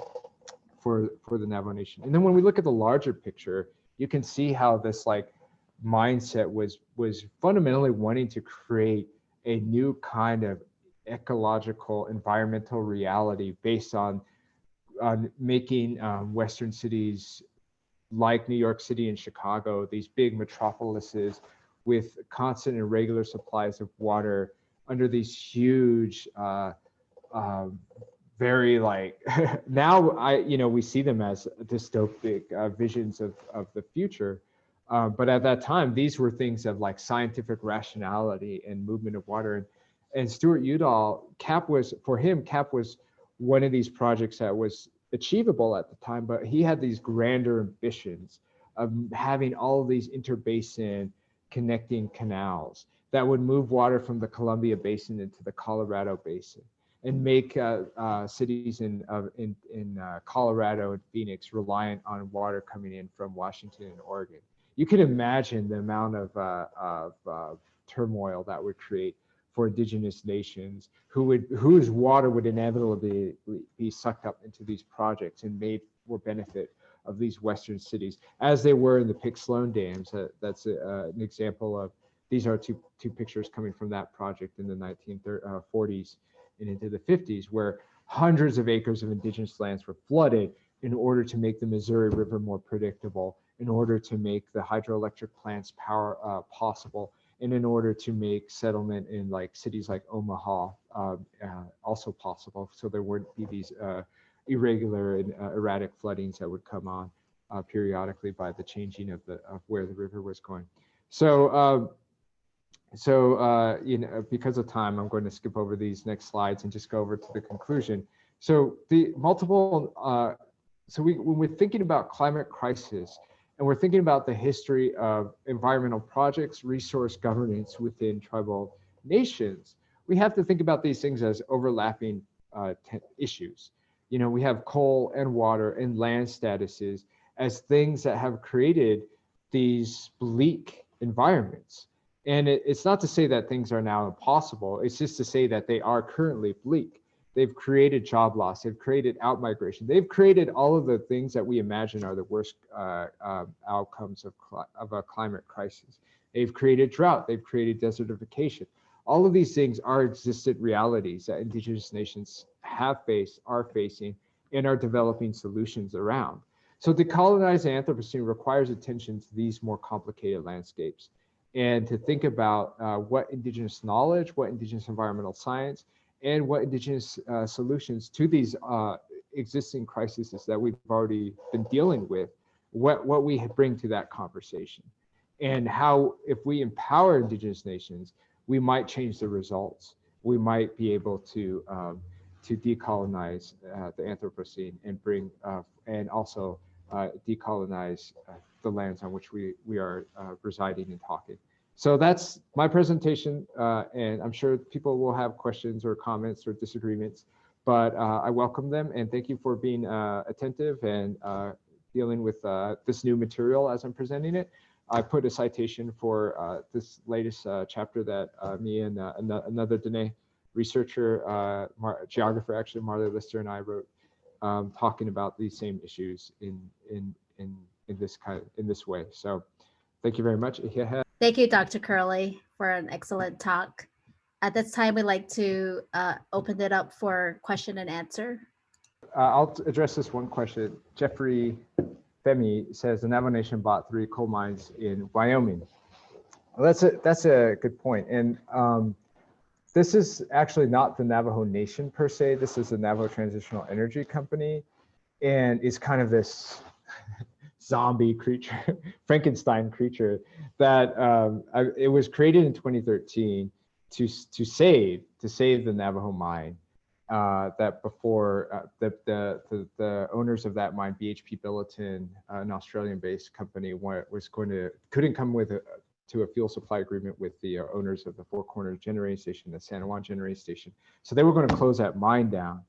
the Navajo Nation. And then when we look at the larger picture, you can see how this like mindset was fundamentally wanting to create a new kind of ecological environmental reality based on making Western cities like New York City and Chicago, these big metropolises with constant and regular supplies of water under these huge, very like, now we see them as dystopic visions of the future. But at that time, these were things of like scientific rationality and movement of water. And Stuart Udall, CAP was one of these projects that was achievable at the time, but he had these grander ambitions of having all of these interbasin connecting canals that would move water from the Columbia Basin into the Colorado Basin and make cities in Colorado and Phoenix reliant on water coming in from Washington and Oregon. You can imagine the amount of turmoil that would create for indigenous nations whose water would inevitably be sucked up into these projects and made for benefit of these Western cities, as they were in the Pick Sloan dams. That's an example of, these are two pictures coming from that project in the 1940s and into the 50s, where hundreds of acres of indigenous lands were flooded in order to make the Missouri River more predictable, in order to make the hydroelectric plants power possible, and in order to make settlement in like cities like Omaha also possible, so there wouldn't be these irregular and erratic floodings that would come on periodically by the changing of where the river was going. So because of time, I'm going to skip over these next slides and just go over to the conclusion. So the multiple, when we're thinking about climate crisis, and we're thinking about the history of environmental projects, resource governance within tribal nations, we have to think about these things as overlapping issues. We have coal and water and land statuses as things that have created these bleak environments. And it's not to say that things are now impossible. It's just to say that they are currently bleak. They've created job loss. They've created outmigration. They've created all of the things that we imagine are the worst outcomes of a climate crisis. They've created drought. They've created desertification. All of these things are existent realities that indigenous nations have faced, are facing, and are developing solutions around. So decolonizing Anthropocene requires attention to these more complicated landscapes, and to think about what indigenous knowledge, what indigenous environmental science, and what indigenous solutions to these existing crises that we've already been dealing with, what we bring to that conversation, and how if we empower indigenous nations, we might change the results. We might be able to decolonize the Anthropocene and bring and also decolonize the lands on which we are residing and talking. So that's my presentation, and I'm sure people will have questions or comments or disagreements, but I welcome them, and thank you for being attentive and dealing with this new material as I'm presenting it. I put a citation for this latest chapter that me and another Diné researcher, geographer actually, Marley Lister, and I wrote talking about these same issues in this way. So thank you very much. Thank you, Dr. Curley, for an excellent talk. At this time, we'd like to open it up for question and answer. I'll address this one question. Jeffrey Femi says the Navajo Nation bought 3 coal mines in Wyoming. Well, that's a good point. And this is actually not the Navajo Nation per se. This is the Navajo Transitional Energy Company, and it's kind of this zombie creature, Frankenstein creature that it was created in 2013 to save the Navajo mine. That before the owners of that mine, BHP Billiton, an Australian-based company, couldn't come to a fuel supply agreement with the owners of the Four Corners generating station, the San Juan generating station. So they were going to close that mine down.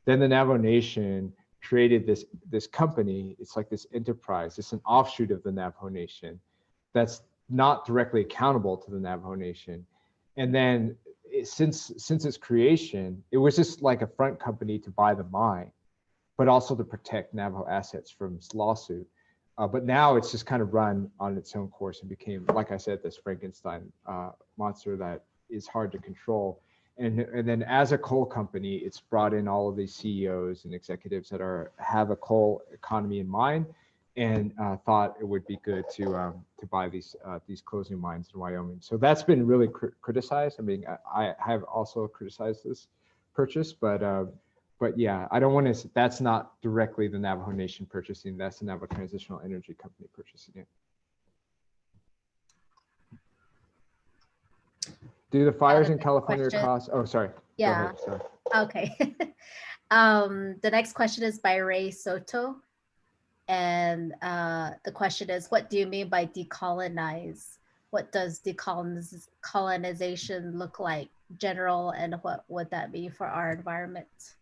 Then the Navajo Nation created this company. It's like this enterprise. It's an offshoot of the Navajo Nation that's not directly accountable to the Navajo Nation. And then since its creation, it was just like a front company to buy the mine, but also to protect Navajo assets from this lawsuit. But now it's just kind of run on its own course and became, like I said, this Frankenstein monster that is hard to control. And then as a coal company, it's brought in all of these CEOs and executives that have a coal economy in mind, and thought it would be good to buy these closing mines in Wyoming. So that's been really criticized. I mean, I have also criticized this purchase, but yeah, I don't want to. That's not directly the Navajo Nation purchasing. That's the Navajo Transitional Energy Company purchasing it. Do the fires in California cost? Oh, sorry. Yeah. Go ahead, sorry. Okay. The next question is by Ray Soto. And the question is, what do you mean by decolonize? What does decolonization look like, general, and what would that be for our environment? It's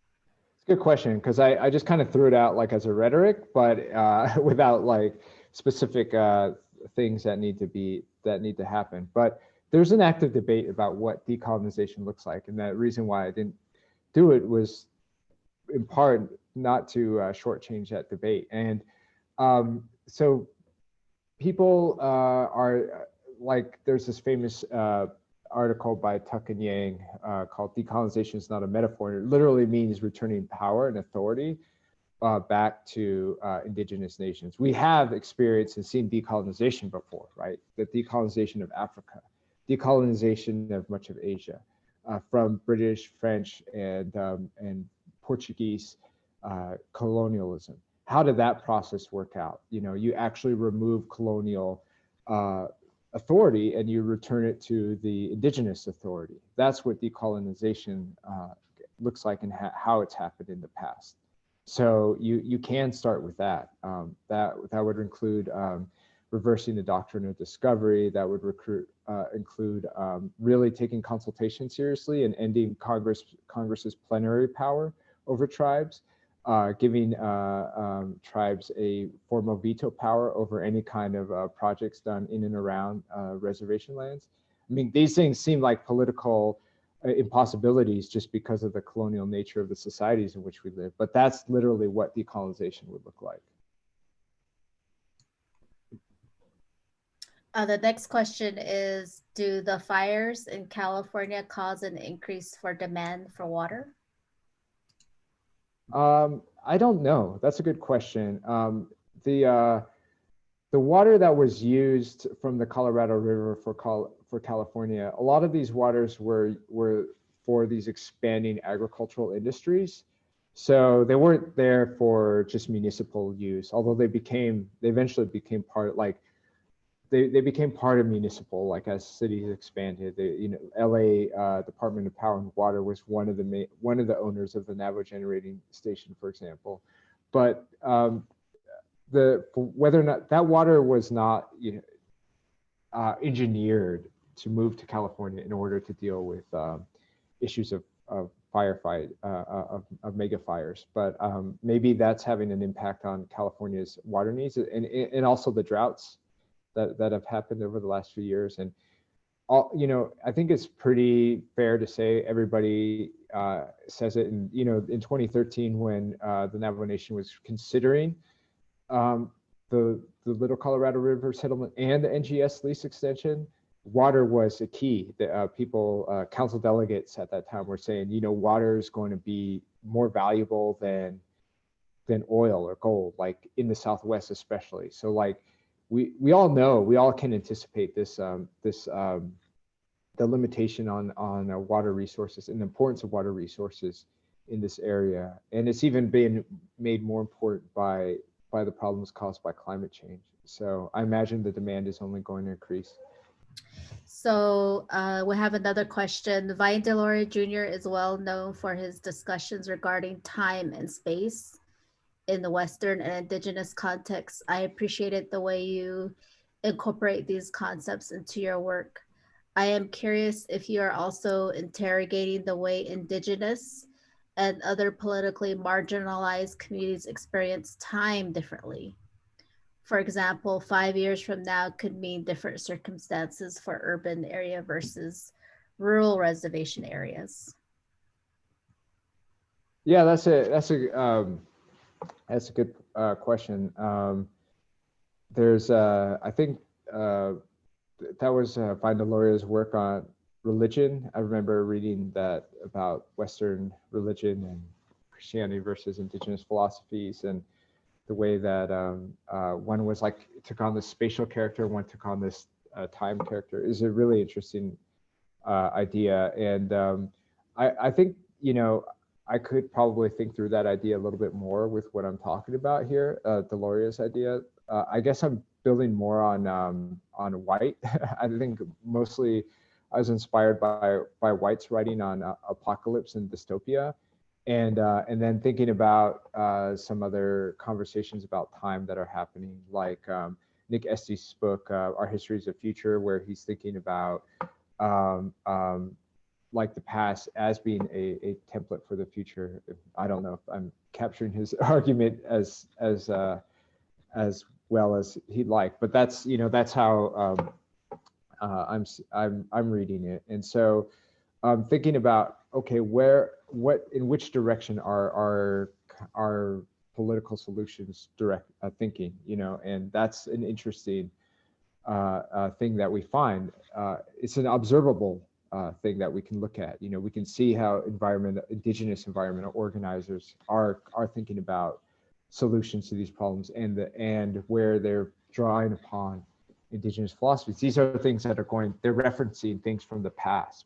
a good question, because I just kind of threw it out like as a rhetoric, but without like specific things that need to happen. But there's an active debate about what decolonization looks like, and the reason why I didn't do it was in part not to shortchange that debate. And so people are like, there's this famous article by Tuck and Yang called "Decolonization is Not a Metaphor." It literally means returning power and authority back to indigenous nations. We have experienced and seen decolonization before, right? The decolonization of Africa, decolonization of much of Asia, from British, French, and Portuguese colonialism. How did that process work out? You know, you actually remove colonial authority and you return it to the indigenous authority. That's what decolonization looks like and how it's happened in the past. So you can start with that. That would include reversing the doctrine of discovery. That would include really taking consultation seriously and ending Congress's plenary power over tribes, giving tribes a formal veto power over any kind of projects done in and around reservation lands. I mean, these things seem like political impossibilities just because of the colonial nature of the societies in which we live, but that's literally what decolonization would look like. The next question is, do the fires in California cause an increase for demand for water? I don't know. That's a good question. The water that was used from the Colorado River for California, a lot of these waters were for these expanding agricultural industries. So they weren't there for just municipal use, although they eventually became part, like they became part of municipal, like as cities expanded. LA Department of Power and Water was one of the owners of the Navajo generating station, for example. But whether or not that water was not engineered to move to California in order to deal with issues of firefight of mega fires, but maybe that's having an impact on California's water needs and also the droughts that have happened over the last few years. And I think it's pretty fair to say everybody says it in, in 2013 when the Navajo Nation was considering the Little Colorado River settlement and the NGS lease extension. Water was a key. The council delegates at that time were saying, water is going to be more valuable than oil or gold, like in the Southwest especially. So like we all know, we all can anticipate this the limitation on water resources and the importance of water resources in this area. And it's even been made more important by the problems caused by climate change. So I imagine the demand is only going to increase. So we have another question. Vine Deloria Jr. is well known for his discussions regarding time and space in the Western and Indigenous context. I appreciated the way you incorporate these concepts into your work. I am curious if you are also interrogating the way Indigenous and other politically marginalized communities experience time differently. For example, 5 years from now could mean different circumstances for urban area versus rural reservation areas. Yeah, that's a good question. There's I think that was Vine Deloria's work on religion. I remember reading that about Western religion and Christianity versus indigenous philosophies, and the way that one was like took on this spatial character, one took on this time character is a really interesting idea. And I think, I could probably think through that idea a little bit more with what I'm talking about here, Deloria's idea. I guess I'm building more on White. I think mostly I was inspired by White's writing on apocalypse and dystopia. And then thinking about some other conversations about time that are happening, like Nick Estes' book, Our Histories of Future, where he's thinking about like the past as being a template for the future. I don't know if I'm capturing his argument as well as he'd like, but that's that's how I'm reading it. And so I'm thinking about, okay, in which direction are our political solutions thinking, and that's an interesting thing that we find. It's an observable thing that we can look at. We can see how indigenous environmental organizers are thinking about solutions to these problems, and where they're drawing upon indigenous philosophies. These are things that they're referencing things from the past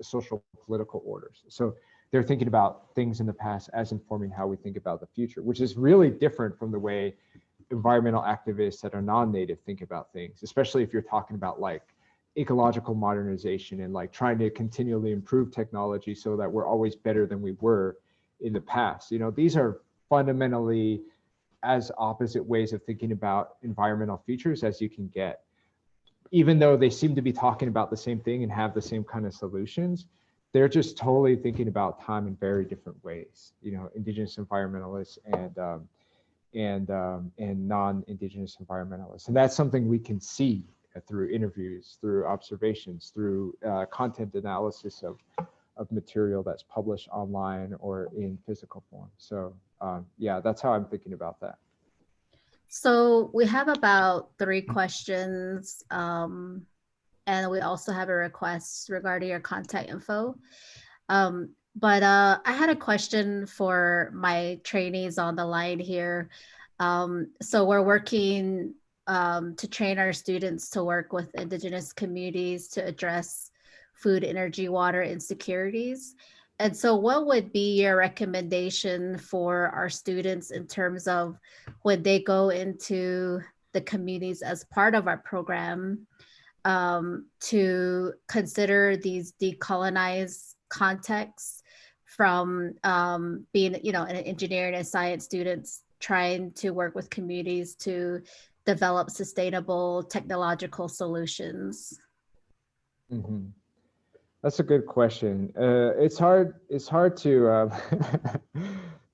social political orders. So they're thinking about things in the past as informing how we think about the future, which is really different from the way environmental activists that are non-native think about things, especially if you're talking about like ecological modernization and like trying to continually improve technology so that we're always better than we were in the past. These are fundamentally as opposite ways of thinking about environmental futures as you can get. Even though they seem to be talking about the same thing and have the same kind of solutions, they're just totally thinking about time in very different ways. Indigenous environmentalists and non-indigenous environmentalists, and that's something we can see through interviews, through observations, through content analysis of material that's published online or in physical form. So yeah, that's how I'm thinking about that. So we have about 3 questions, and we also have a request regarding your contact info. But I had a question for my trainees on the line here. So we're working to train our students to work with indigenous communities to address food, energy, water insecurities. And so what would be your recommendation for our students in terms of when they go into the communities as part of our program, to consider these decolonized contexts from being, an engineering and science students trying to work with communities to develop sustainable technological solutions? Mm-hmm. That's a good question. It's hard to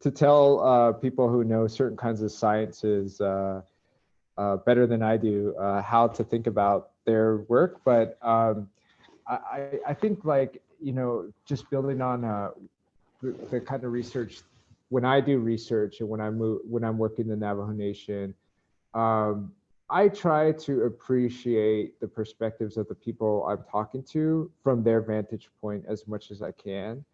to tell people who know certain kinds of sciences better than I do how to think about their work. But I think, like, just building on the kind of research, when I do research and when I'm working the Navajo Nation, I try to appreciate the perspectives of the people I'm talking to from their vantage point as much as I can.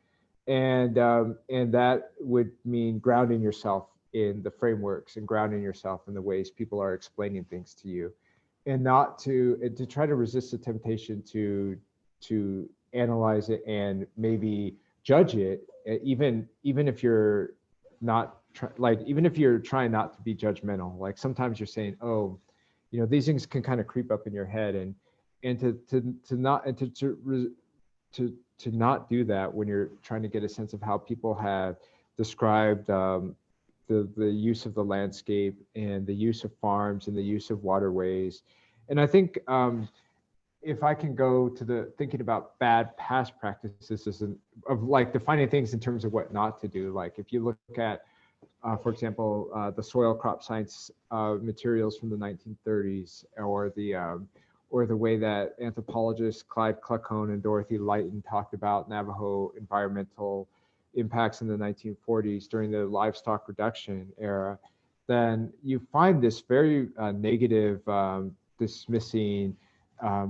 And that would mean grounding yourself in the frameworks and grounding yourself in the ways people are explaining things to you, and not to try to resist the temptation to analyze it and maybe judge it, even if you're not even if you're trying not to be judgmental. Like sometimes you're saying, oh, these things can kind of creep up in your head, and to not do that when you're trying to get a sense of how people have described the use of the landscape and the use of farms and the use of waterways. And I think if I can go to the thinking about bad past practices of like defining things in terms of what not to do, like if you look at, for example, the soil crop science materials from the 1930s, or the way that anthropologists Clyde Cluckhone and Dorothy Lighton talked about Navajo environmental impacts in the 1940s during the livestock reduction era, then you find this very negative, dismissing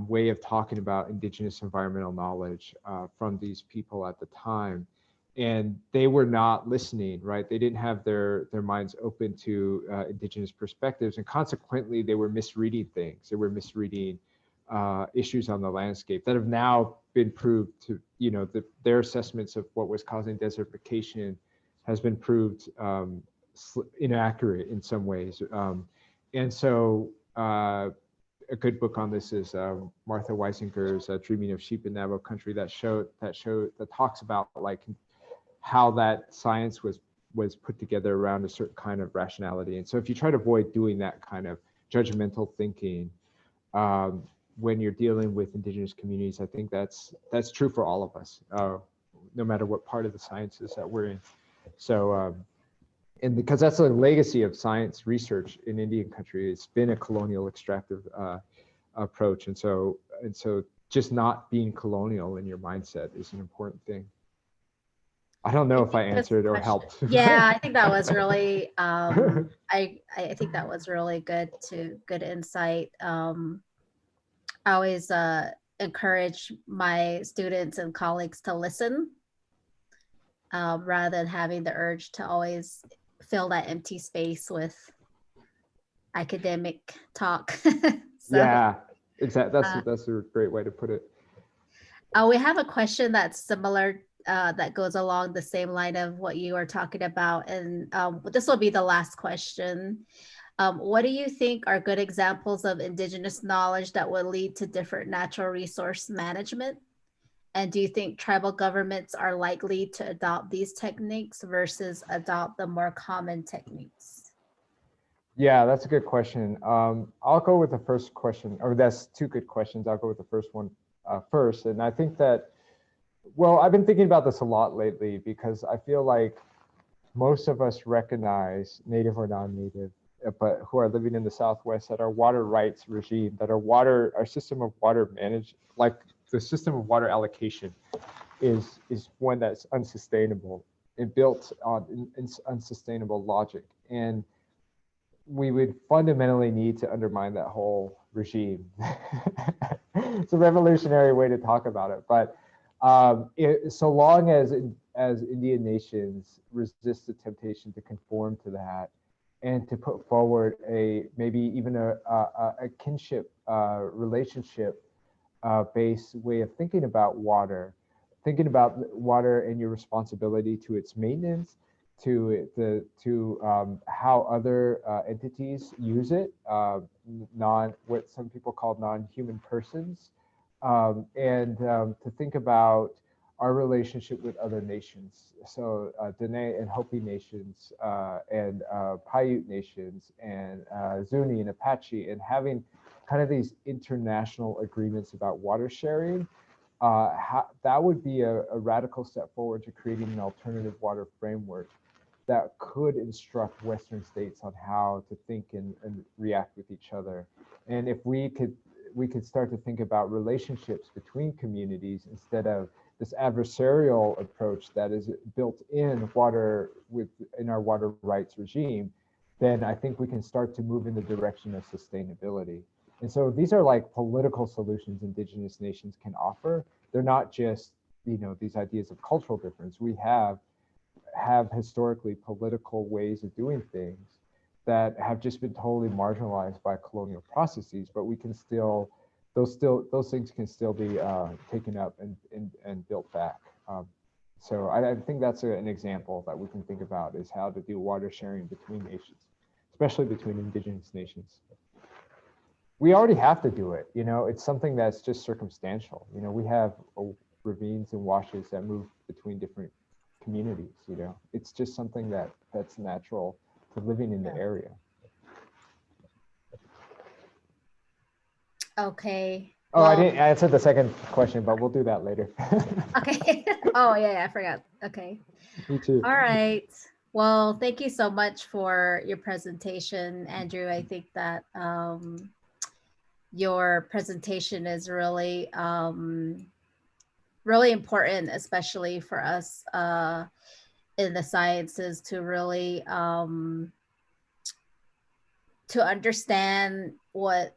way of talking about indigenous environmental knowledge from these people at the time. And they were not listening, right? They didn't have their minds open to indigenous perspectives, and consequently, they were misreading things. They were misreading issues on the landscape that have now been proved to, their assessments of what was causing desertification has been proved inaccurate in some ways. And so a good book on this is Martha Weisinger's Dreaming of Sheep in Navajo Country, that talks about like how that science was put together around a certain kind of rationality. And so if you try to avoid doing that kind of judgmental thinking when you're dealing with indigenous communities, I think that's true for all of us, no matter what part of the sciences that we're in. So, and because that's a legacy of science research in Indian country, it's been a colonial extractive approach. And so just not being colonial in your mindset is an important thing. I don't know if I answered or helped. Yeah, I think that was really, I think that was really good insight. I always encourage my students and colleagues to listen rather than having the urge to always fill that empty space with academic talk. So, yeah, exactly. That's a great way to put it. We have a question that's similar, that goes along the same line of what you are talking about. And this will be the last question. What do you think are good examples of indigenous knowledge that will lead to different natural resource management? And do you think tribal governments are likely to adopt these techniques versus adopt the more common techniques? Yeah, that's a good question. I'll go with the first question, or that's two good questions. I'll go with the first one first. And I think that, well, I've been thinking about this a lot lately because I feel like most of us recognize, native or non-native, but who are living in the Southwest, that our water rights regime, that our system of water management, like the system of water allocation is one that's unsustainable and built on unsustainable logic. And we would fundamentally need to undermine that whole regime. It's a revolutionary way to talk about it, but so long as Indian nations resist the temptation to conform to that and to put forward maybe even a kinship relationship based way of thinking about water and your responsibility to its maintenance, to how other entities use it, what some people call non-human persons, and to think about our relationship with other nations. So Diné and Hopi nations and Paiute nations and Zuni and Apache, and having kind of these international agreements about water sharing, that would be a radical step forward to creating an alternative water framework that could instruct Western states on how to think and react with each other. And if we could start to think about relationships between communities instead of this adversarial approach that is built in in our water rights regime, then I think we can start to move in the direction of sustainability. And so these are like political solutions indigenous nations can offer. They're not just, these ideas of cultural difference. We have historically political ways of doing things that have just been totally marginalized by colonial processes, but we can still, those things can still be taken up and built back. So I think that's an example that we can think about, is how to do water sharing between nations, especially between indigenous nations. We already have to do it. It's something that's just circumstantial. We have ravines and washes that move between different communities. It's just something that's natural to living in the area. Okay. Oh, I didn't answer the second question, but we'll do that later. Okay. Oh, yeah, I forgot. Okay. Me too. All right. Well, thank you so much for your presentation, Andrew. I think that your presentation is really, really important, especially for us in the sciences, to really to understand what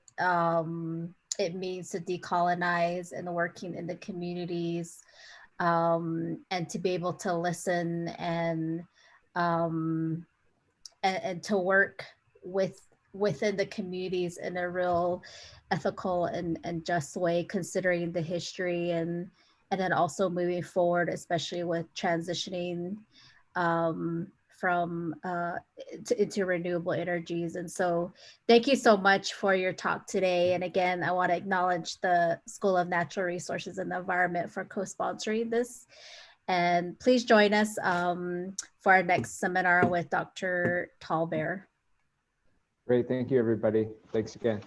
it means to decolonize and working in the communities, and to be able to listen and to work within the communities in a real ethical and just way, considering the history, and then also moving forward, especially with transitioning from into renewable energies. And so thank you so much for your talk today. And again, I want to acknowledge the School of Natural Resources and the Environment for co-sponsoring this. And please join us for our next seminar with Dr. Tallbear. Great, thank you everybody. Thanks again.